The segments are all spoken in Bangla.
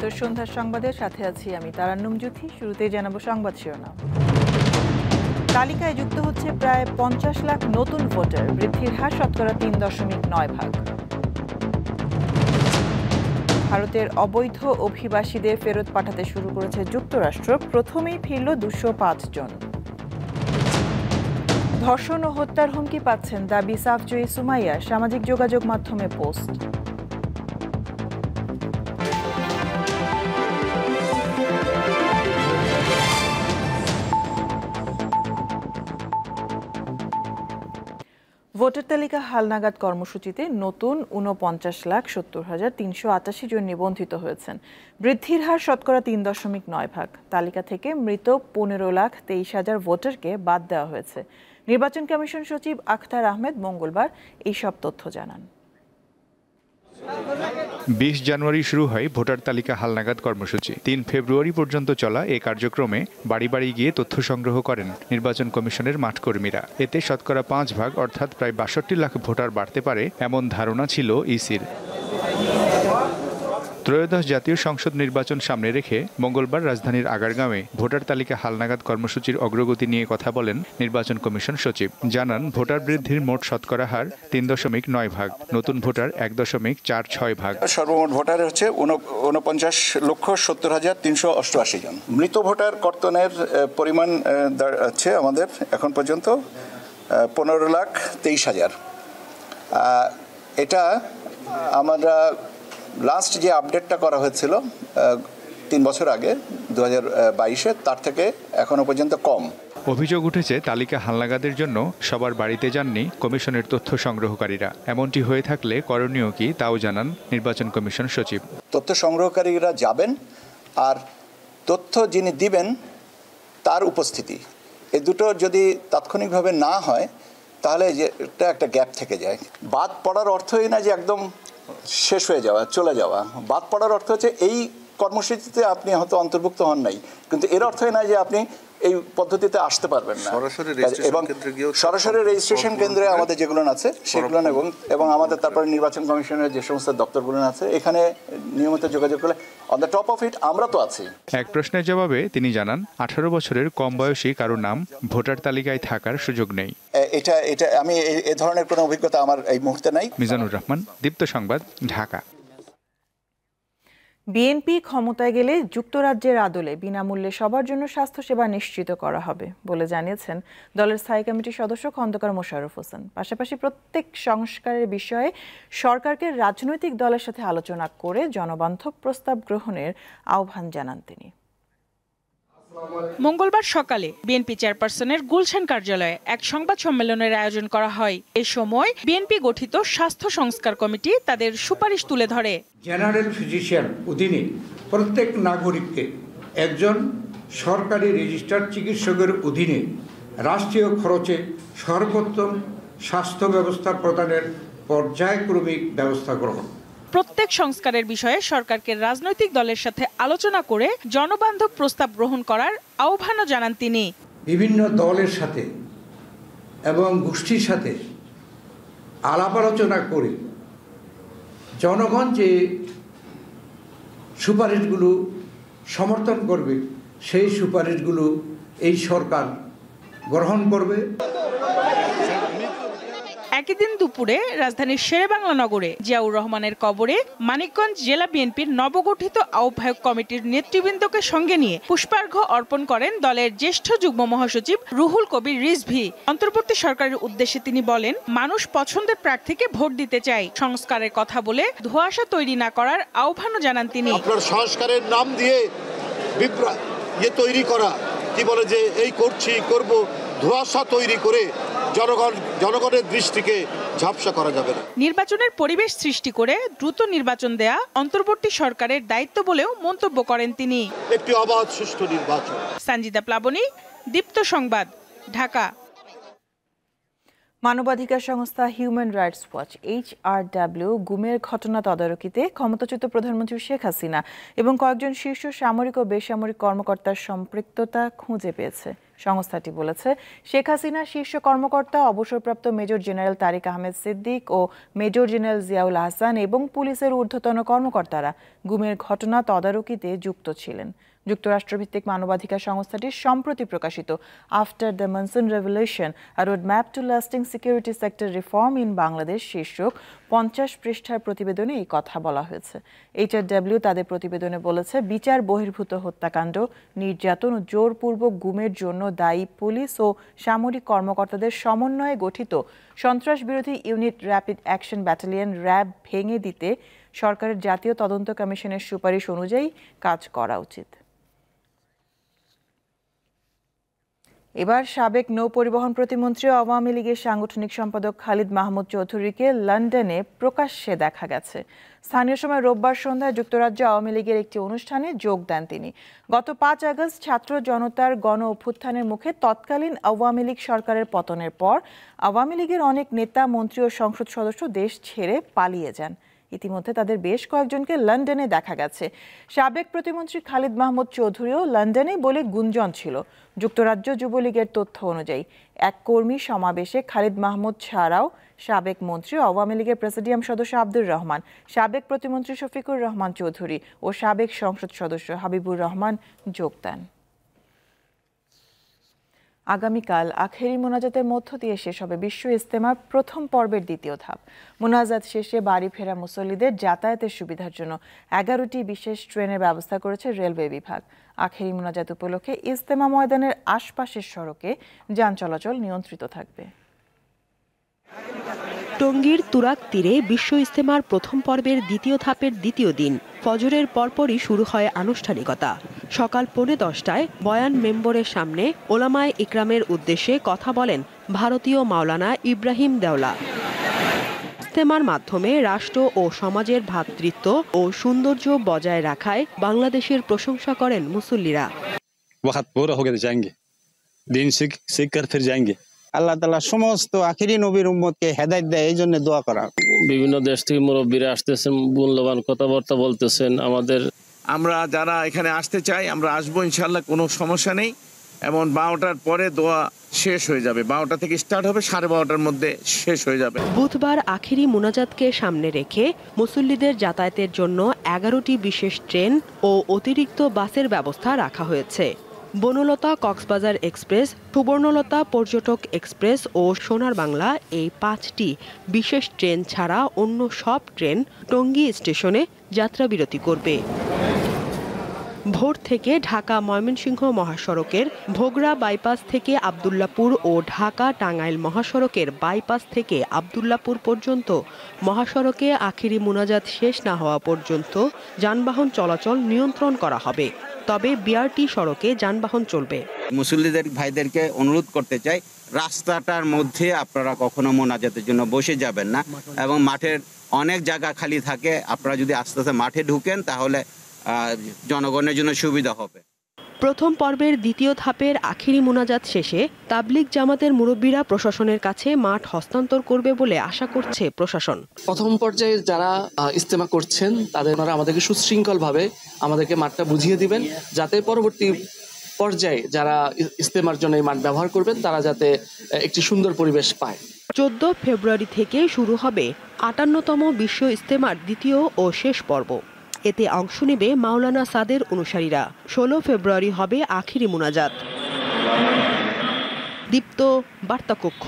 দীপ্তর সন্ধ্যার সংবাদের সাথে আছি আমি তারান্নুম জ্যোতি। শুরুতেই জানাবো সংবাদ শিরোনাম। তালিকায় যুক্ত হচ্ছে প্রায় 50 লাখ নতুন ভোটার, বৃদ্ধির হার শতকরা 3.9%। ভারতের অবৈধ অভিবাসীদের ফেরত পাঠাতে শুরু করেছে যুক্তরাষ্ট্র, প্রথমেই ফিরল 205 জন। ধর্ষণ ও হত্যার হুমকি পাচ্ছেন দাবি সাফজয়ী সুমাইয়ার, সামাজিক যোগাযোগ মাধ্যমে পোস্ট। ভোটার তালিকা হালনাগাদ কর্মসূচিতে নতুন 49,70,388 জন নিবন্ধিত হয়েছেন। বৃদ্ধির হার শতকরা 3.9%। তালিকা থেকে মৃত 15,23,000 ভোটারকে বাদ দেওয়া হয়েছে। নির্বাচন কমিশন সচিব আখতার আহমেদ মঙ্গলবার এইসব তথ্য জানান। 20 জানুয়ারি শুরু হয় ভোটার তালিকা হালনাগাদ কর্মসূচি। 3 ফেব্রুয়ারি পর্যন্ত চলা এই কার্যক্রমে বাড়ি বাড়ি গিয়ে তথ্য সংগ্রহ করেন নির্বাচন কমিশনের মাঠকর্মীরা। এতে শতকরা 5 ভাগ অর্থাৎ প্রায় 62 লাখ ভোটার বাড়তে পারে এমন ধারণা ছিল ইসির। ত্রয়োদশ জাতীয় সংসদ নির্বাচন সামনে রেখে মঙ্গলবার রাজধানীর আগারগাঁওয়ে ভোটার তালিকা হালনাগাদ কর্মসূচির অগ্রগতি নিয়ে কথা বলেন নির্বাচন কমিশন সচিব। জানান, ভোটার বৃদ্ধির মোট শতকরা হার 3.9 ভাগ, নতুন ভোটার 1.46 ভাগ। সর্বমোট ভোটার হচ্ছে 49,70,388 জন। মৃত ভোটার কর্তনের পরিমাণ আছে আমাদের এখন পর্যন্ত 15,23,000। এটা আমরা লাস্ট যে আপডেটটা করা হয়েছিল 3 বছর আগে 2022-এ, তার থেকে এখনো পর্যন্ত কম। অভিযোগ উঠেছে তালিকা হালনাগাদের জন্য সবার বাড়িতে যাননি কমিশনের তথ্য সংগ্রহকারীরা। এমনটি হয়ে থাকলে করণীয় কি তাও জানান নির্বাচন কমিশন সচিব। তথ্য সংগ্রহকারীরা যাবেন, আর তথ্য যিনি দিবেন তার উপস্থিতি, এ দুটো যদি তাৎক্ষণিকভাবে না হয় তাহলে এটা একটা গ্যাপ থেকে যায়। বাদ পড়ার অর্থই না যে একদম শেষ হয়ে যাওয়া, চলে যাওয়া। বাদ পড়ার অর্থ হচ্ছে এই কর্মসূচিতে আপনি হয়তো অন্তর্ভুক্ত হন নাই, কিন্তু এর অর্থই না যে আপনি এই পদ্ধতিতে আসতে পারবেন না। এবং সরাসরি রেজিস্ট্রেশন কেন্দ্রে আমাদের যেগুলো আছে সেগুলো এবং আমাদের তারপরে নির্বাচন কমিশনের যে সমস্ত দপ্তরগুলো আছে, এখানে নিয়মিত যোগাযোগ করলে on the top of it আমরা তো আছি। এক প্রশ্নের জবাবে তিনি জানান, 18 বছরের কম বয়সী কারো নাম ভোটার তালিকায় থাকার সুযোগ নেই। এটা আমি এই ধরনের কোনো অভিজ্ঞতা আমার এই মুহূর্তে নাই। মিজানুর রহমান, দীপ্ত সংবাদ, ঢাকা। বিএনপি ক্ষমতায় গেলে যুক্তরাজ্যের আদলে বিনামূল্যে সবার জন্য স্বাস্থ্যসেবা নিশ্চিত করা হবে বলে জানিয়েছেন দলের স্থায়ী কমিটির সদস্য খন্দকার মোশাররফ হোসেন। পাশাপাশি প্রত্যেক সংস্কারের বিষয়ে সরকারকে রাজনৈতিক দলের সাথে আলোচনা করে জনবান্ধব প্রস্তাব গ্রহণের আহ্বান জানান তিনি। মঙ্গলবার সকালে বিএনপি চেয়ারপারসনের গুলশান কার্যালয়ে এক সংবাদ সম্মেলনের আয়োজন করা হয়। এ সময় বিএনপি গঠিত স্বাস্থ্য সংস্কার কমিটি তাদের সুপারিশ তুলে ধরে। জেনারেল ফিজিশিয়ান অধীনে প্রত্যেক নাগরিককে একজন সরকারি রেজিস্টার্ড চিকিৎসকের অধীনে রাষ্ট্রীয় খরচে সর্বোত্তম স্বাস্থ্য ব্যবস্থা প্রদানের পর্যায়ক্রমিক ব্যবস্থা গ্রহণ। প্রত্যেক সংস্কারের বিষয়ে সরকারকে রাজনৈতিক দলের সাথে আলোচনা করে জনবান্ধব প্রস্তাব গ্রহণ করার আহ্বানও জানান তিনি। বিভিন্ন দলের সাথে এবং গোষ্ঠীর সাথে আলাপ আলোচনা করে জনগণ যে সুপারিশগুলো সমর্থন করবে সেই সুপারিশগুলো এই সরকার গ্রহণ করবে। একই দিন দুপুরে রাজধানীর শেরেবাংলা নগরে জিয়াউর রহমানের কবরে মানিকগঞ্জ জেলা বিএনপির নবগঠিত আহ্বায়ক কমিটির নেতৃবৃন্দকে সঙ্গে নিয়ে পুষ্পার্ঘ্য অর্পণ করেন দলের জ্যেষ্ঠ যুগ্ম মহাসচিব রুহুল কবির রিজভী। অন্তর্বর্তী সরকারের উদ্দেশ্যে তিনি বলেন, মানুষ পছন্দের প্রার্থীকে ভোট দিতে চায়। সংস্কারের কথা বলে ধোঁয়াশা তৈরি না করার আহ্বানও জানান তিনি। আপনার সংস্কারের নাম দিয়ে তৈরি করা, কি বলে যে এই করছি করব, ধোঁয়াশা তৈরি করে জনগণের দৃষ্টিকে ঝাপসা করা যাবে না। নির্বাচনের পরিবেশ সৃষ্টি করে দ্রুত নির্বাচন দেয়া অন্তর্বর্তী সরকারের দায়িত্ব বলেও মন্তব্য করেন তিনি। একটি অবাধ সুষ্ঠু নির্বাচন। সঞ্জিদা প্লাবনী, দীপ্ত সংবাদ, ঢাকা। মানবাধিকার সংস্থা হিউম্যান রাইটস ওয়াচ HRW গুমের ঘটনা তদারকিতে ক্ষমতাচ্যুত প্রধানমন্ত্রী শেখ হাসিনা এবং কয়েকজন শীর্ষ সামরিক ও বেসামরিক কর্মকর্তার সম্পৃক্ততা খুঁজে পেয়েছে। সংস্থাটি বলেছে, শেখ হাসিনা শীর্ষ কর্মকর্তা অবসরপ্রাপ্ত মেজর জেনারেল তারিক আহমেদ সিদ্দিক ও মেজর জেনারেল জিয়াউল আহসান এবং পুলিশের ঊর্ধ্বতন কর্মকর্তারা গুমের ঘটনা তদারকিতে যুক্ত ছিলেন। যুক্তরাষ্ট্রভিত্তিক মানবাধিকার সংস্থাটির সম্প্রতি প্রকাশিত after the monsoon revolution a road map to lasting security sector reform in Bangladesh শীর্ষক 50 পৃষ্ঠার প্রতিবেদনে এই কথা বলা হয়েছে। HRW তাদের প্রতিবেদনে বলেছে, বিচার বহির্ভূত হত্যাকাণ্ড, নির্যাতন ও জোরপূর্বক গুমের জন্য দায়ী পুলিশ ও সামরিক কর্মকর্তাদের সমন্বয়ে গঠিত সন্ত্রাস বিরোধী unit rapid action battalion RAB ভেঙে দিতে সরকারের জাতীয় তদন্ত কমিশনের সুপারিশ অনুযায়ী কাজ করা উচিত। এবার সাবেক নৌ পরিবহন প্রতিমন্ত্রী আওয়ামী লীগের সাংগঠনিক সম্পাদক খালিদ মাহমুদ চৌধুরীকে লন্ডনে প্রকাশ্যে দেখা গেছে। স্থানীয় সময় রোববার সন্ধ্যায় যুক্তরাজ্য আওয়ামী লীগের একটি অনুষ্ঠানে যোগ দেন তিনি। গত 5 আগস্ট ছাত্র জনতার গণ অভ্যুত্থানের মুখে তৎকালীন আওয়ামী লীগ সরকারের পতনের পর আওয়ামী লীগের অনেক নেতা, মন্ত্রী ও সংসদ সদস্য দেশ ছেড়ে পালিয়ে যান। ইতিমধ্যে তাদের বেশ কয়েকজনকে লন্ডনে দেখা গেছে। সাবেক প্রতিমন্ত্রী খালিদ মাহমুদ চৌধুরীও লন্ডনে বলে গুঞ্জন ছিল। যুক্তরাজ্য যুবলীগের তথ্য অনুযায়ী এক কর্মী সমাবেশে খালিদ মাহমুদ ছাড়াও সাবেক মন্ত্রী, আওয়ামী লীগের প্রেসিডিয়াম সদস্য আব্দুর রহমান, সাবেক প্রতিমন্ত্রী শফিকুর রহমান চৌধুরী ও সাবেক সংসদ সদস্য হাবিবুর রহমান যোগ দেন। আগামীকাল আখেরি মোনাজাতের মধ্য দিয়ে শেষ হবে বিশ্ব ইজতেমার প্রথম পর্বের দ্বিতীয় ধাপ। মোনাজাত শেষে বাড়ি ফেরা মুসল্লিদের যাতায়াতের সুবিধার জন্য 11টি বিশেষ ট্রেনের ব্যবস্থা করেছে রেলওয়ে বিভাগ। আখেরি মোনাজাত উপলক্ষে ইজতেমা ময়দানের আশপাশের সড়কে যান চলাচল নিয়ন্ত্রিত থাকবে। টঙ্গীর তুরাগ তীরে বিশ্ব ইজতেমার প্রথম পর্বের দ্বিতীয় ধাপের দ্বিতীয় দিন ফজরের পরপরই শুরু হয় আনুষ্ঠানিকতা। সকাল 10:15টায় বয়ান মেম্বরের সামনে ওলামায়ে ইকরামের উদ্দেশ্যে কথা বলেন ভারতীয় মাওলানা ইব্রাহিম দেওলা। ইজতেমার মাধ্যমে রাষ্ট্র ও সমাজের ভ্রাতৃত্ব ও সৌন্দর্য বজায় রাখায় বাংলাদেশের প্রশংসা করেন মুসল্লিরা। আল্লাহ তাআলা সমস্ত আখিরি নবীর উম্মতকে হেদায়েত দেয়, এই জন্য দোয়া করা। বিভিন্ন দেশ থেকে মুরব্বীরা আসতেছেন, মূল্যবান কথাবার্তা বলতেছেন। আমরা যারা এখানে আসতে চাই আমরা আসবো ইনশাআল্লাহ, কোনো সমস্যা নেই। এমন 12টার পরে দোয়া শেষ হয়ে যাবে, 12টা থেকে স্টার্ট হবে, 12:30টার মধ্যে শেষ হয়ে যাবে। বুধবার আখেরি মোনাজাতকে সামনে রেখে মুসল্লিদের যাতায়াতের জন্য 11টি বিশেষ ট্রেন ও অতিরিক্ত বাসের ব্যবস্থা রাখা হয়েছে। বনলতা কক্সবাজার এক্সপ্রেস, সুবর্ণলতা পর্যটক এক্সপ্রেস ও সোনার বাংলা এই 5টি বিশেষ ট্রেন ছাড়া অন্য সব ট্রেন টঙ্গী স্টেশনে যাত্রাবিরতি করবে। ভোর থেকে ঢাকা ময়মনসিংহ মহাসড়কের ভোগড়া বাইপাস থেকে আব্দুল্লাপুর ও ঢাকা টাঙ্গাইল মহাসড়কের বাইপাস থেকে আব্দুল্লাপুর পর্যন্ত মহাসড়কে আখেরি মোনাজাত শেষ না হওয়া পর্যন্ত যানবাহন চলাচল নিয়ন্ত্রণ করা হবে। তবে বিআরটি সড়কে যানবাহন চলবে। মুসল্লিদের ভাইদেরকে অনুরোধ করতে চাই, রাস্তাটার মধ্যে আপনারা কখনো মোনাজাতের জন্য বসে যাবেন না, এবং মাঠের অনেক জায়গা খালি থাকে। আপনারা যদি আস্তে আস্তে মাঠে ঢুকেন তাহলে জনগণের জন্য সুবিধা হবে। প্রথম পর্বের দ্বিতীয় ধাপের আখেরি মোনাজাত শেষে তাবলিগ জামাতের মুরব্বীরা প্রশাসনের কাছে মাঠ হস্তান্তর করবে বলে আশা করছে প্রশাসন। প্রথম পর্যায়ে যারা ইজতেমা করছেন তাদের আমাদেরকে সুশৃঙ্খলভাবে আমাদেরকে মাঠটা বুঝিয়ে দিবেন, যাতে পরবর্তী পর্যায়ে যারা ইজতেমার জন্য এই মাঠ ব্যবহার করবেন তারা যাতে একটি সুন্দর পরিবেশ পায়। 14 ফেব্রুয়ারি থেকে শুরু হবে 58তম বিশ্ব ইজতেমার দ্বিতীয় ও শেষ পর্ব। এতে অংশ নেবে মাওলানা সাদের অনুসারীরা। 16 ফেব্রুয়ারি হবে আখেরি মোনাজাত। দীপ্ত বার্তাকক্ষ।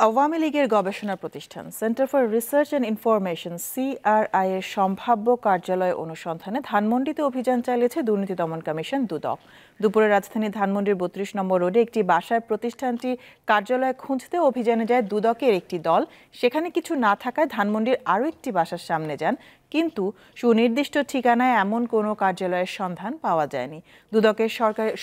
আওয়ামী লীগের গবেষণা প্রতিষ্ঠান centre for research and information CRI এর সম্ভাব্য কার্যালয় অনুসন্ধানে ধানমন্ডিতে অভিযান চালিয়েছে দুর্নীতি দমন কমিশন দুদক। দুপুরে রাজধানী ধানমন্ডির 32 নম্বর রোডে একটি বাসায় প্রতিষ্ঠানটি কার্যালয় খুঁজতে অভিযানে যায় দুদকের একটি দল। সেখানে কিছু না থাকায় ধানমন্ডির আরও একটি বাসার সামনে যান, কিন্তু সুনির্দিষ্ট ঠিকানায় এমন কোনো কার্যালয়ের সন্ধান পাওয়া যায়নি। দুদকের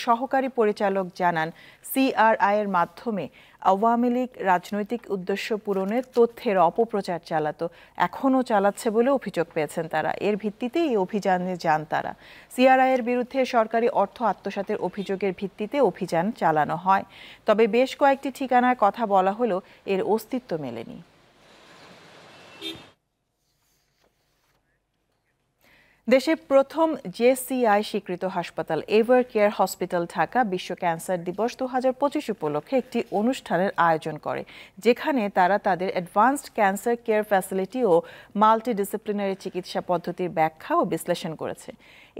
সহকারী পরিচালক জানান, CRI এর মাধ্যমে আওয়ামী লীগ রাজনৈতিক উদ্দেশ্য পূরণের তথ্যের অপপ্রচার চালাতো, এখনও চালাচ্ছে বলে অভিযোগ পেয়েছেন তারা। এর ভিত্তিতে এই অভিযানে যান তারা। CRI এর বিরুদ্ধে সরকারি অর্থ আত্মসাতের অভিযোগের ভিত্তিতে অভিযান চালানো হয়। তবে বেশ কয়েকটি ঠিকানার কথা বলা হলেও এর অস্তিত্ব মেলেনি। দেশের প্রথম জেসিআই স্বীকৃত হাসপাতাল এভার কেয়ার হসপিটাল ঢাকা বিশ্ব ক্যান্সার দিবস 2025 উপলক্ষে একটি অনুষ্ঠানের আয়োজন করে, যেখানে তারা তাদের অ্যাডভান্সড ক্যান্সার কেয়ার ফ্যাসিলিটি ও মাল্টিডিসিপ্লিনারি চিকিৎসা পদ্ধতির ব্যাখ্যা ও বিশ্লেষণ করেছে।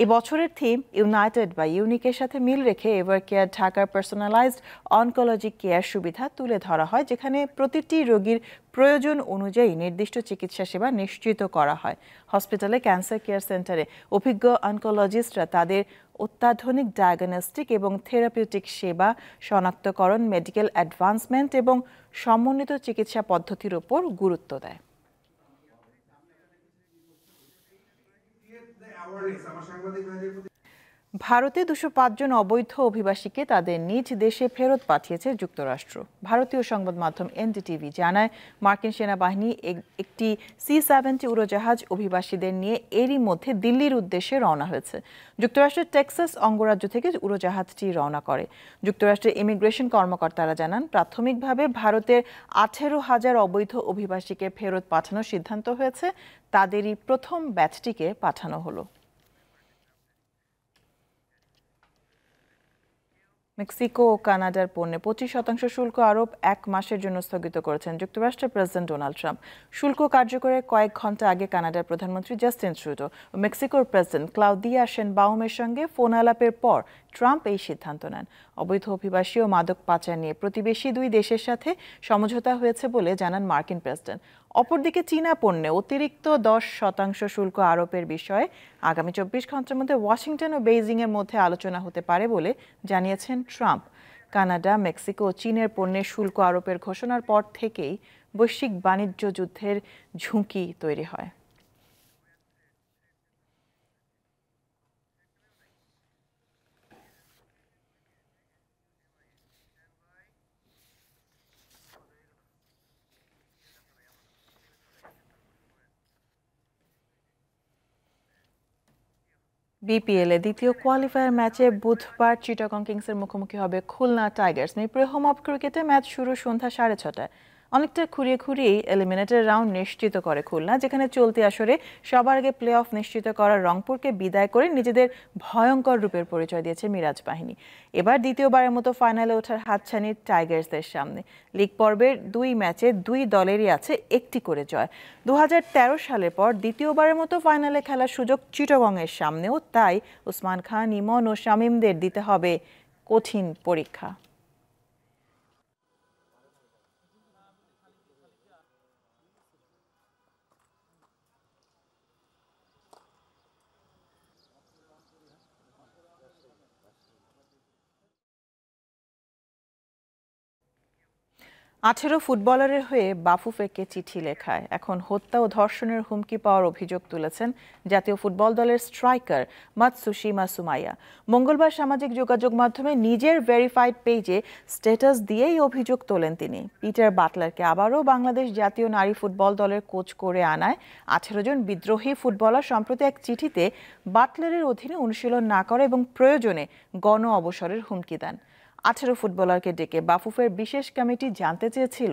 এই বছরের থিম ইউনাইটেড বা ইউনিকের সাথে মিল রেখে এভার কেয়ার ঢাকার পার্সোনালাইজড অনকোলজি কেয়ার সুবিধা তুলে ধরা হয়, যেখানে প্রতিটি রোগীর প্রয়োজন অনুযায়ী নির্দিষ্ট চিকিৎসা সেবা নিশ্চিত করা হয়। হসপিটালে ক্যান্সার কেয়ার সেন্টারে অভিজ্ঞ অনকোলজিস্টরা তাদের অত্যাধুনিক ডায়াগনস্টিক এবং থেরাপিউটিক সেবা, শনাক্তকরণ, মেডিকেল অ্যাডভান্সমেন্ট এবং সমন্বিত চিকিৎসা পদ্ধতির উপর গুরুত্ব দেয়। ভারতে 205 জন অবৈধ অভিবাসীকে তাদের নিজ দেশে ফেরত পাঠিয়েছে যুক্তরাষ্ট্র। ভারতীয় সংবাদ মাধ্যম এনডিটিভি জানায়, মার্কিন সেনাবাহিনী একটি C-70 উড়োজাহাজ অভিবাসীদের নিয়ে এরই মধ্যে দিল্লির উদ্দেশ্যে রওনা হয়েছে। যুক্তরাষ্ট্রের টেক্সাস অঙ্গরাজ্য থেকে উড়োজাহাজটি রওনা করে। যুক্তরাষ্ট্রের ইমিগ্রেশন কর্মকর্তারা জানান, প্রাথমিকভাবে ভারতের 18,000 অবৈধ অভিবাসীকে ফেরত পাঠানোর সিদ্ধান্ত হয়েছে। তাদেরই প্রথম ব্যাচটিকে পাঠানো হলো। মেক্সিকো ও কানাডার পণ্যে 25% শুল্ক আরোপ 1 মাসের জন্য স্থগিত করেছেন যুক্তরাষ্ট্রের প্রেসিডেন্ট ডোনাল্ড ট্রাম্প। শুল্ক কার্যকরের কয়েক ঘন্টা আগে কানাডার প্রধানমন্ত্রী জাস্টিন ট্রুডো ও মেক্সিকোর প্রেসিডেন্ট ক্লাউদিয়া শেনবাউমের সঙ্গে ফোন আলাপের পর ট্রাম্প এই সিদ্ধান্ত নেন। অবৈধ অভিবাসী ও মাদক পাচার নিয়ে প্রতিবেশী দুই দেশের সাথে সমঝোতা হয়েছে বলে জানান মার্কিন প্রেসিডেন্ট। অপরদিকে চীনা পণ্যে অতিরিক্ত 10% শুল্ক আরোপের বিষয়ে আগামী 24 ঘন্টার মধ্যে ওয়াশিংটন ও বেইজিংয়ের মধ্যে আলোচনা হতে পারে বলে জানিয়েছেন ট্রাম্প। কানাডা, মেক্সিকো ও চীনের পণ্যের শুল্ক আরোপের ঘোষণার পর থেকেই বৈশ্বিক বাণিজ্য যুদ্ধের ঝুঁকি তৈরি হয়। বিপিএলে দ্বিতীয় কোয়ালিফায়ার ম্যাচে বুধবার চিটাগং কিংসের মুখোমুখি হবে খুলনা টাইগার্স। মিরপুরে হোম অফ ক্রিকেটে ম্যাচ শুরু সন্ধ্যা 6:30টায়। অনেকটা খুঁড়িয়ে এলিমিনেটর রাউন্ড নিশ্চিত করে খুলনা, যেখানে চলতি আসরে সবার আগে প্লে অফ নিশ্চিত করার রংপুরকে বিদায় করে নিজেদের ভয়ঙ্কর রূপের পরিচয় দিয়েছে মিরাজ বাহিনী। এবার দ্বিতীয়বারের মতো ফাইনালে ওঠার হাতছানি টাইগার্সদের সামনে। লিগ পর্বের 2 ম্যাচে 2 দলেরই আছে 1টি করে জয়। 2013 সালের পর দ্বিতীয়বারের মতো ফাইনালে খেলার সুযোগ চিটাগংয়ের সামনেও, তাই ওসমান খান, ইমন ও শামীমদের দিতে হবে কঠিন পরীক্ষা। আঠেরো ফুটবলারের হয়ে বাফুফেকে চিঠি লেখায় এখন হত্যা ও ধর্ষণের হুমকি পাওয়ার অভিযোগ তুলেছেন জাতীয় ফুটবল দলের স্ট্রাইকার মাতসুশিমা সুমাইয়া। মঙ্গলবার সামাজিক যোগাযোগ মাধ্যমে নিজের ভেরিফাইড পেজে স্ট্যাটাস দিয়েই অভিযোগ তোলেন তিনি। পিটার বাটলারকে আবারও বাংলাদেশ জাতীয় নারী ফুটবল দলের কোচ করে আনায় 18 জন বিদ্রোহী ফুটবলার সম্প্রতি এক চিঠিতে বাটলারের অধীনে অনুশীলন না করা এবং প্রয়োজনে গণ অবসরের হুমকি দেন। 18 ফুটবলারকে ডেকে বাফুফের বিশেষ কমিটি জানতে চেয়েছিল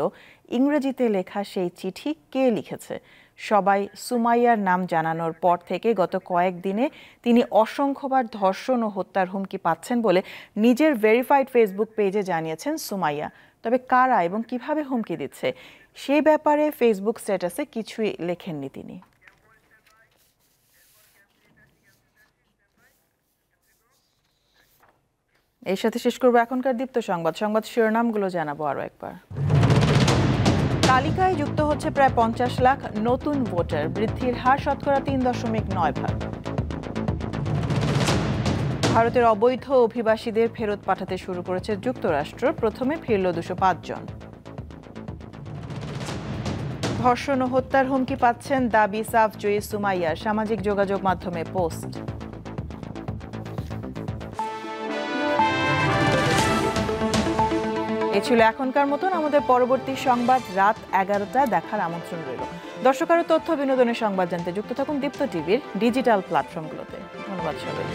ইংরেজিতে লেখা সেই চিঠি কে লিখেছে। সবাই সুমাইয়ার নাম জানানোর পর থেকে গত কয়েকদিনে তিনি অসংখ্যবার ধর্ষণ ও হত্যার হুমকি পাচ্ছেন বলে নিজের ভেরিফাইড ফেসবুক পেজে জানিয়েছেন সুমাইয়া। তবে কারা এবং কিভাবে হুমকি দিচ্ছে সেই ব্যাপারে ফেসবুক স্ট্যাটাসে কিছুই লেখেননি তিনি। এর সাথে শেষ করবো এখনকার দীপ্ত সংবাদ শিরোনামগুলো জানাবো আরো একবার। তালিকায় যুক্ত হচ্ছে প্রায় 50 লাখ নতুন ভোটার, বৃদ্ধির হার শতকরা 3.9%। ভারতের অবৈধ অভিবাসীদের ফেরত পাঠাতে শুরু করেছে যুক্তরাষ্ট্র, প্রথমে ফিরল 205 জন। ধর্ষণ ও হত্যার হুমকি পাচ্ছেন দাবি সাফ জয়ী সুমাইয়ার, সামাজিক যোগাযোগ মাধ্যমে পোস্ট। এই ছিল এখনকার মতন। আমাদের পরবর্তী সংবাদ রাত 11টা দেখার আমন্ত্রণ রইল। দর্শক আরো তথ্য বিনোদনের সংবাদ জানতে যুক্ত থাকুন দীপ্ত টিভির ডিজিটাল প্ল্যাটফর্মগুলোতে। ধন্যবাদ সবাই।